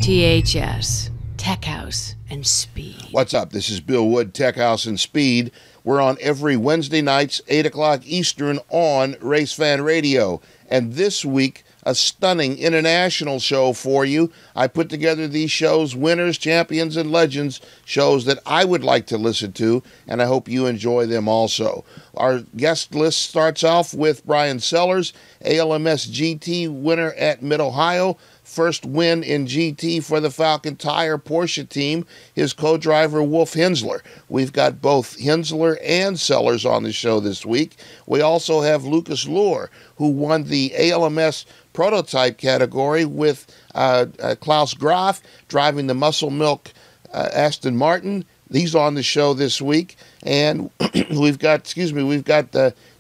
THS, Tech House and Speed. What's up? This is Bill Wood, Tech House and Speed. We're on every Wednesday nights, 8 o'clock Eastern on Race Fan Radio. And this week, a stunning international show for you. I put together these shows, winners, champions, and legends, shows that I would like to listen to, and I hope you enjoy them also. Our guest list starts off with Brian Sellers, ALMS GT winner at Mid-Ohio. First win in GT for the Falcon Tire Porsche team, his co-driver Wolf Hensler. We've got both Hensler and Sellers on the show this week. We also have Lucas Luhr, who won the ALMS prototype category with Klaus Graf driving the Muscle Milk Aston Martin. He's on the show this week. And we've got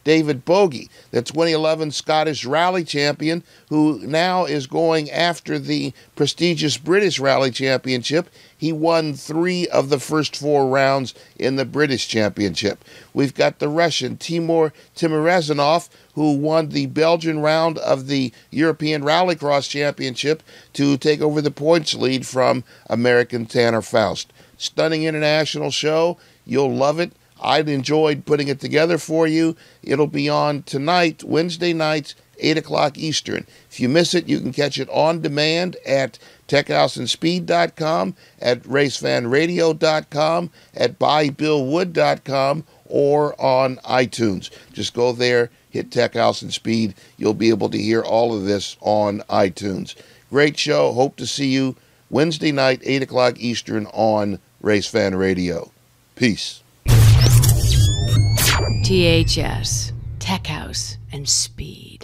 David Bogie, the 2011 Scottish Rally champion, who now is going after the prestigious British Rally Championship. He won 3 of the first 4 rounds in the British Championship. We've got the Russian Timur Timorazanov, who won the Belgian round of the European Rallycross Championship to take over the points lead from American Tanner Faust. Stunning international show. You'll love it. I'd enjoyed putting it together for you. It'll be on tonight, Wednesday nights, 8 o'clock Eastern. If you miss it, you can catch it on demand at techhouseandspeed.com, at racefanradio.com, at buybillwood.com, or on iTunes. Just go there, hit Tech House and Speed. You'll be able to hear all of this on iTunes. Great show. Hope to see you Wednesday night, 8 o'clock Eastern on Race Fan Radio. Peace. THS, Tech House and Speed.